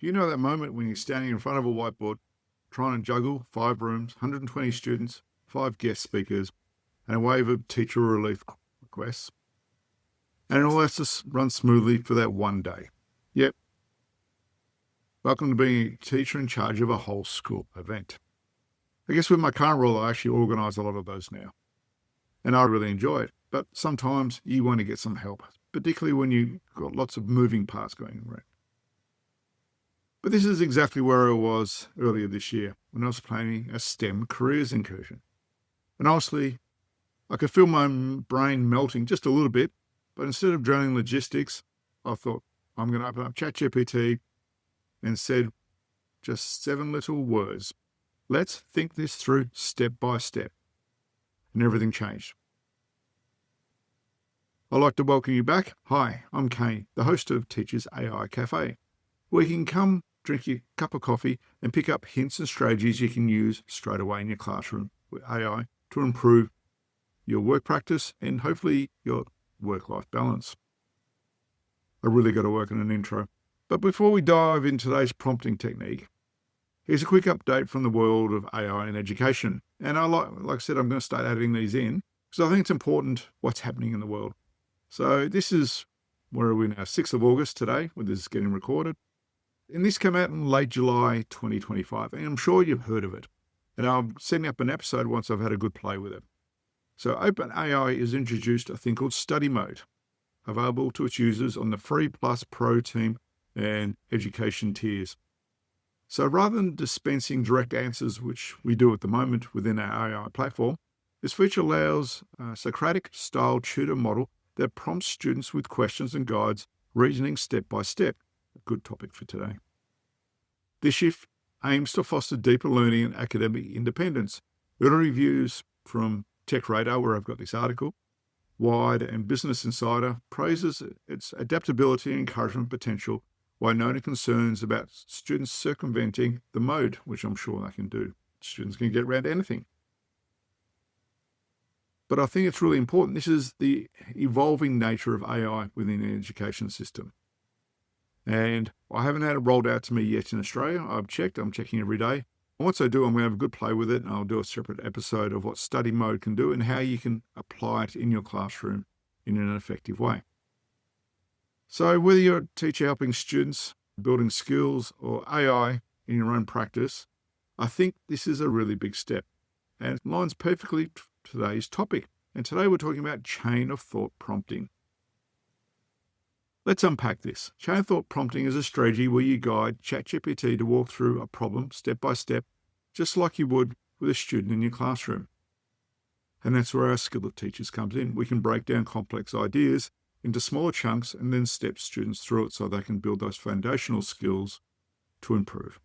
Do you know that moment when you're standing in front of a whiteboard, trying to juggle 5 rooms, 120 students, 5 guest speakers, and a wave of teacher relief requests? And it all has to run smoothly for that one day. Yep. Welcome to being a teacher in charge of a whole school event. I guess with my current role, I actually organise a lot of those now. And I really enjoy it. But sometimes you want to get some help, particularly when you've got lots of moving parts going around. But this is exactly where I was earlier this year when I was planning a STEM careers incursion. And honestly, I could feel my brain melting just a little bit, but instead of drowning logistics, I thought I'm going to open up ChatGPT and said just 7 little words. Let's think this through step by step. And everything changed. I'd like to welcome you back. Hi, I'm Kane, the host of Teachers AI Cafe, where you can come drink your cup of coffee and pick up hints and strategies you can use straight away in your classroom with AI to improve your work practice and hopefully your work-life balance. I really got to work on an intro. But before we dive into today's prompting technique, here's a quick update from the world of AI in education. And like I said, I'm going to start adding these in because I think it's important what's happening in the world. So this is, where are we now? 6th of August today, when this is getting recorded. And this came out in late July 2025, and I'm sure you've heard of it. And I'm setting up an episode once I've had a good play with it. So OpenAI has introduced a thing called study mode, available to its users on the Free Plus Pro team and education tiers. So rather than dispensing direct answers, which we do at the moment within our AI platform, this feature allows a Socratic style tutor model that prompts students with questions and guides, reasoning step by step. A good topic for today. This shift aims to foster deeper learning and academic independence. Early reviews from Tech Radar, where I've got this article, Wide and Business Insider praises its adaptability and encouragement potential, while noting concerns about students circumventing the mode, which I'm sure they can do. Students can get around anything. But I think it's really important. This is the evolving nature of AI within the education system. And I haven't had it rolled out to me yet in Australia. I'm checking every day. And once I do, I'm going to have a good play with it, and I'll do a separate episode of what study mode can do and how you can apply it in your classroom in an effective way. So whether you're a teacher helping students, building skills, or AI in your own practice, I think this is a really big step. And it lines perfectly to today's topic. And today we're talking about chain of thought prompting. Let's unpack this. Chain of thought prompting is a strategy where you guide ChatGPT to walk through a problem step by step, just like you would with a student in your classroom. And that's where our skill of teachers comes in. We can break down complex ideas into smaller chunks and then step students through it so they can build those foundational skills to improve.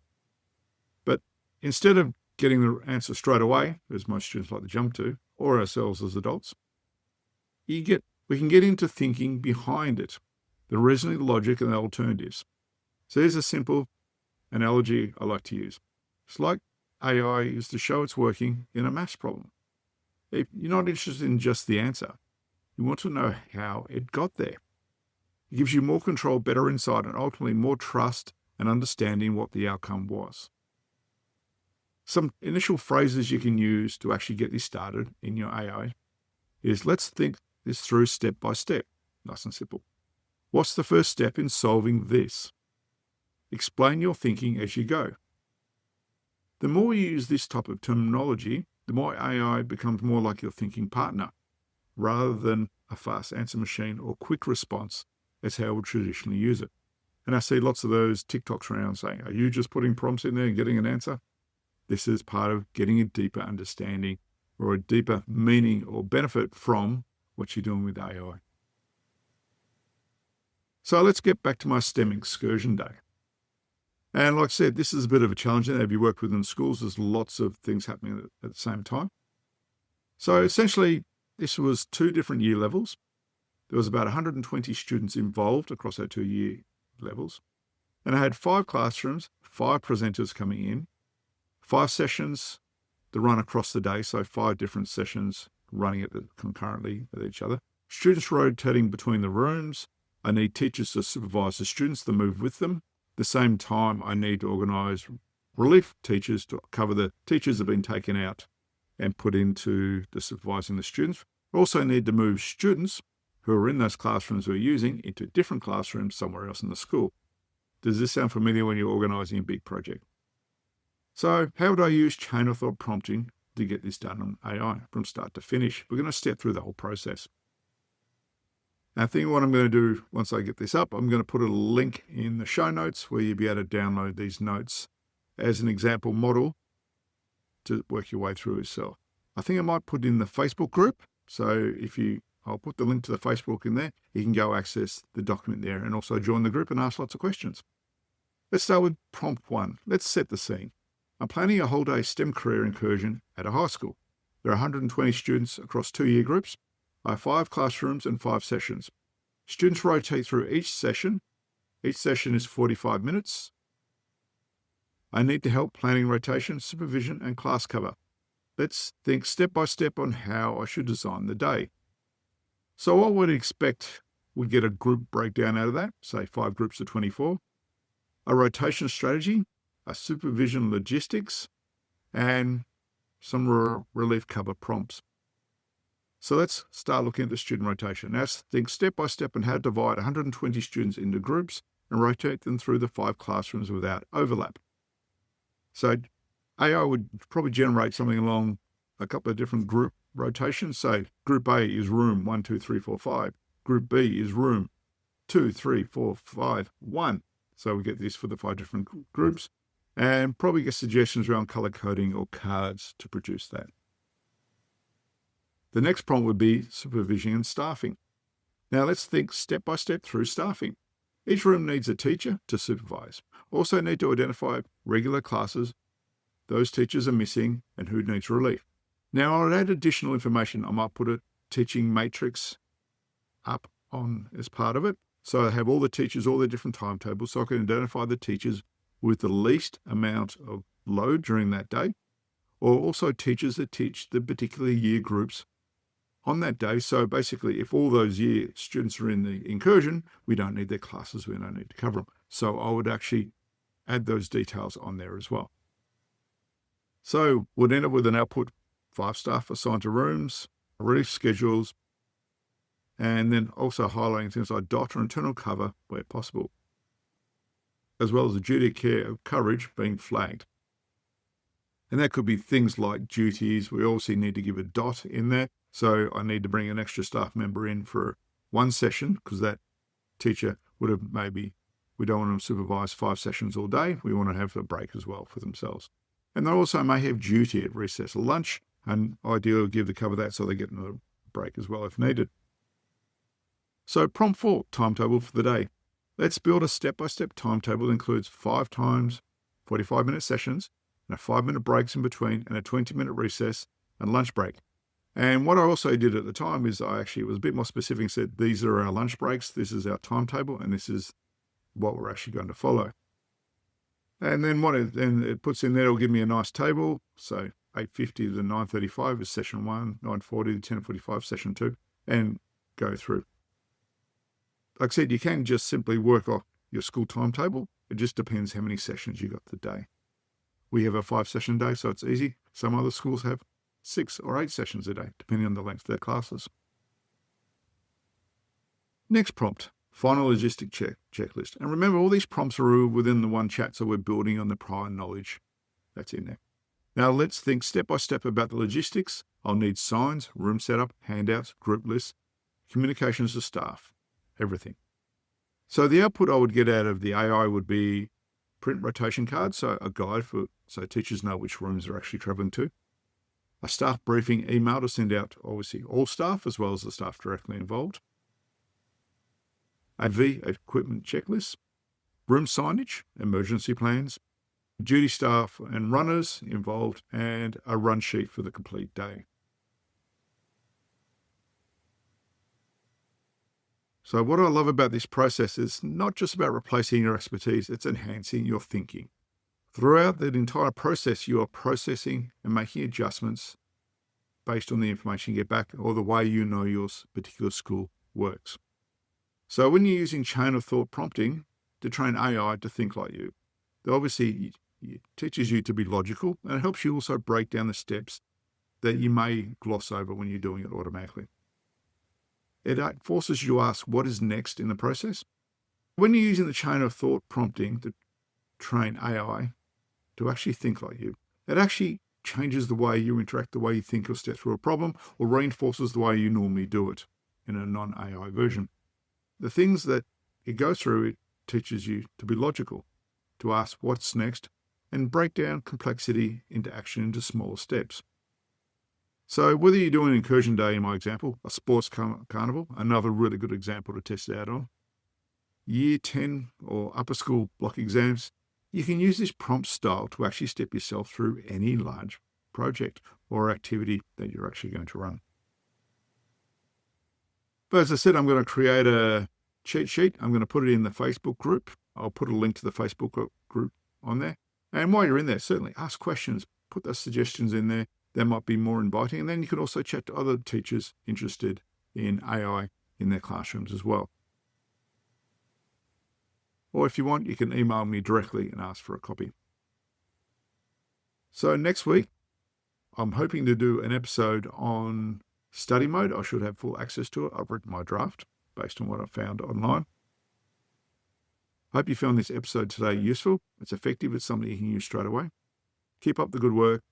But instead of getting the answer straight away, as most students like to jump to, or ourselves as adults, we can get into thinking behind it, the reasoning, logic, and the alternatives. So here's a simple analogy I like to use. It's like AI is to show it's working in a maths problem. If you're not interested in just the answer, you want to know how it got there. It gives you more control, better insight, and ultimately more trust and understanding what the outcome was. Some initial phrases you can use to actually get this started in your AI is, let's think this through step by step. Nice and simple. What's the first step in solving this? Explain your thinking as you go. The more you use this type of terminology, the more AI becomes more like your thinking partner, rather than a fast answer machine or quick response as how we traditionally use it. And I see lots of those TikToks around saying, are you just putting prompts in there and getting an answer? This is part of getting a deeper understanding or a deeper meaning or benefit from what you're doing with AI. So let's get back to my STEM excursion day. And like I said, this is a bit of a challenge. And if you work within schools, there's lots of things happening at the same time. So essentially, this was 2 different year levels. There was about 120 students involved across our 2 year levels. And I had 5 classrooms, 5 presenters coming in, 5 sessions to run across the day. So 5 different sessions running concurrently with each other. Students rotating between the rooms. I need teachers to supervise the students to move with them. the same time, I need to organise relief teachers to cover the teachers that have been taken out and put into the supervising the students. I also need to move students who are in those classrooms we're using into different classrooms somewhere else in the school. Does this sound familiar when you're organising a big project? So how would I use chain of thought prompting to get this done on AI from start to finish? We're going to step through the whole process. Now, I think what I'm going to do once I get this up, I'm going to put a link in the show notes where you'll be able to download these notes as an example model to work your way through yourself. I think I might put in the Facebook group. So I'll put the link to the Facebook in there. You can go access the document there and also join the group and ask lots of questions. Let's start with prompt 1. Let's set the scene. I'm planning a whole day STEM career incursion at a high school. There are 120 students across 2 year groups. I have 5 classrooms and 5 sessions. Students rotate through each session. Each session is 45 minutes. I need to help planning rotation, supervision, and class cover. Let's think step by step on how I should design the day. So I would expect we'd get a group breakdown out of that, say 5 groups of 24, a rotation strategy, a supervision logistics, and some relief cover prompts. So let's start looking at the student rotation. Now let's think step by step on how to divide 120 students into groups and rotate them through the 5 classrooms without overlap. So AI would probably generate something along a couple of different group rotations. So group A is room 1, 2, 3, 4, 5. Group B is room 2, 3, 4, 5, 1. So we get this for the 5 different groups, and probably get suggestions around color coding or cards to produce that. The next prompt would be supervision and staffing. Now let's think step by step through staffing. Each room needs a teacher to supervise. Also need to identify regular classes those teachers are missing and who needs relief. Now I'll add additional information. I might put a teaching matrix up on as part of it. So I have all the teachers, all their different timetables, so I can identify the teachers with the least amount of load during that day, or also teachers that teach the particular year groups on that day. So basically, if all those year students are in the incursion, we don't need their classes, we don't need to cover them. So I would actually add those details on there as well. So we'll end up with an output, 5 staff assigned to rooms, relief schedules, and then also highlighting things like dot or internal cover where possible, as well as the duty of care of coverage being flagged. And that could be things like duties. We also need to give a dot in there. So I need to bring an extra staff member in for one session because that teacher would have we don't want them to supervise 5 sessions all day. We want to have a break as well for themselves. And they also may have duty at recess or lunch, and ideally give the cover that so they get another break as well if needed. So prompt 4, timetable for the day. Let's build a step-by-step timetable that includes 5 times 45-minute sessions and a 5-minute breaks in between and a 20-minute recess and lunch break. And what I also did at the time is I actually was a bit more specific and said, these are our lunch breaks, this is our timetable, and this is what we're actually going to follow. And then then it puts in there, it'll give me a nice table. So 8:50 to 9:35 is session 1, 9:40 to 10:45 session 2, and go through. Like I said, you can just simply work off your school timetable. It just depends how many sessions you got the day. We have a 5-session day, so it's easy. Some other schools have 6 or 8 sessions a day, depending on the length of their classes. Next prompt, final logistic checklist. And remember, all these prompts are within the one chat, so we're building on the prior knowledge that's in there. Now let's think step by step about the logistics. I'll need signs, room setup, handouts, group lists, communications to staff, everything. So the output I would get out of the AI would be print rotation cards, so a guide so teachers know which rooms they're actually travelling to. A staff briefing email to send out, obviously, all staff as well as the staff directly involved. AV equipment checklist, room signage, emergency plans, duty staff and runners involved, and a run sheet for the complete day. So what I love about this process is not just about replacing your expertise, it's enhancing your thinking. Throughout that entire process, you are processing and making adjustments based on the information you get back or the way you know your particular school works. So when you're using chain of thought prompting, to train AI to think like you. Obviously, it teaches you to be logical, and it helps you also break down the steps that you may gloss over when you're doing it automatically. It forces you to ask what is next in the process. When you're using the chain of thought prompting to train AI to actually think like you, it actually changes the way you interact, the way you think or step through a problem, or reinforces the way you normally do it in a non-AI version. The things that it goes through, it teaches you to be logical, to ask what's next, and break down complexity into action into smaller steps. So whether you're doing an incursion day in my example, a sports carnival, another really good example to test it out on, year 10 or upper school block exams, you can use this prompt style to actually step yourself through any large project or activity that you're actually going to run. But as I said, I'm going to create a cheat sheet. I'm going to put it in the Facebook group. I'll put a link to the Facebook group on there. And while you're in there, certainly ask questions, put those suggestions in there. That might be more inviting. And then you can also chat to other teachers interested in AI in their classrooms as well. Or if you want, you can email me directly and ask for a copy. So next week, I'm hoping to do an episode on study mode. I should have full access to it. I've written my draft based on what I've found online. Hope you found this episode today useful. It's effective. It's something you can use straight away. Keep up the good work.